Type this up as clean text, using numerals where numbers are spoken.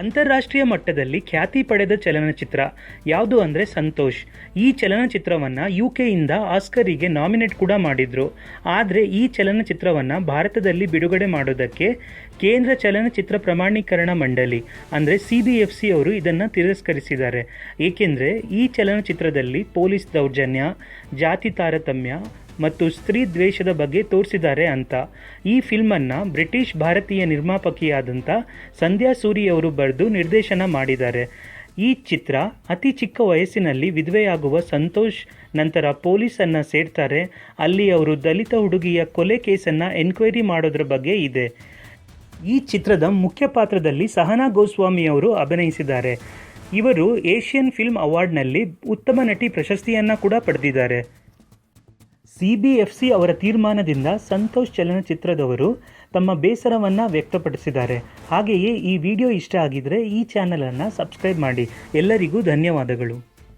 ಅಂತಾರಾಷ್ಟ್ರೀಯ ಮಟ್ಟದಲ್ಲಿ ಖ್ಯಾತಿ ಪಡೆದ ಚಲನಚಿತ್ರ ಯಾವುದು ಅಂದರೆ ಸಂತೋಷ್. ಈ ಚಲನಚಿತ್ರವನ್ನು ಯುಕೆಯಿಂದ ಆಸ್ಕರಿಗೆ ನಾಮಿನೇಟ್ ಕೂಡ ಮಾಡಿದರು. ಆದರೆ ಈ ಚಲನಚಿತ್ರವನ್ನು ಭಾರತದಲ್ಲಿ ಬಿಡುಗಡೆ ಮಾಡೋದಕ್ಕೆ ಕೇಂದ್ರ ಚಲನಚಿತ್ರ ಪ್ರಮಾಣೀಕರಣ ಮಂಡಳಿ ಅಂದರೆ CBFC ಅವರು ಇದನ್ನು ತಿರಸ್ಕರಿಸಿದ್ದಾರೆ. ಏಕೆಂದರೆ ಈ ಚಲನಚಿತ್ರದಲ್ಲಿ ಪೊಲೀಸ್ ದೌರ್ಜನ್ಯ, ಜಾತಿ ತಾರತಮ್ಯ ಮತ್ತು ಸ್ತ್ರೀ ದ್ವೇಷದ ಬಗ್ಗೆ ತೋರಿಸಿದ್ದಾರೆ ಅಂತ. ಈ ಫಿಲ್ಮನ್ನು ಬ್ರಿಟಿಷ್ ಭಾರತೀಯ ನಿರ್ಮಾಪಕಿಯಾದಂಥ ಸಂಧ್ಯಾ ಸೂರಿ ಅವರು ಬರೆದು ನಿರ್ದೇಶನ ಮಾಡಿದ್ದಾರೆ. ಈ ಚಿತ್ರ ಅತಿ ಚಿಕ್ಕ ವಯಸ್ಸಿನಲ್ಲಿ ವಿಧವೆಯಾಗುವ ಸಂತೋಷ್ ನಂತರ ಪೊಲೀಸನ್ನು ಸೇರ್ತಾರೆ. ಅಲ್ಲಿ ಅವರು ದಲಿತ ಹುಡುಗಿಯ ಕೊಲೆ ಕೇಸನ್ನು ಎನ್ಕ್ವೈರಿ ಮಾಡೋದ್ರ ಬಗ್ಗೆ ಇದೆ. ಈ ಚಿತ್ರದ ಮುಖ್ಯ ಪಾತ್ರದಲ್ಲಿ ಸಹನಾ ಗೋಸ್ವಾಮಿ ಅವರು ಅಭಿನಯಿಸಿದ್ದಾರೆ. ಇವರು ಏಷ್ಯನ್ ಫಿಲ್ಮ್ ಅವಾರ್ಡ್ನಲ್ಲಿ ಉತ್ತಮ ನಟಿ ಪ್ರಶಸ್ತಿಯನ್ನು ಕೂಡ ಪಡೆದಿದ್ದಾರೆ. CBFC ಅವರ ತೀರ್ಮಾನದಿಂದ ಸಂತೋಷ್ ಚಲನಚಿತ್ರದವರು ತಮ್ಮ ಬೇಸರವನ್ನು ವ್ಯಕ್ತಪಡಿಸಿದ್ದಾರೆ. ಹಾಗೆಯೇ ಈ ವಿಡಿಯೋ ಇಷ್ಟ ಆಗಿದ್ದರೆ ಈ ಚಾನಲನ್ನು ಸಬ್ಸ್ಕ್ರೈಬ್ ಮಾಡಿ. ಎಲ್ಲರಿಗೂ ಧನ್ಯವಾದಗಳು.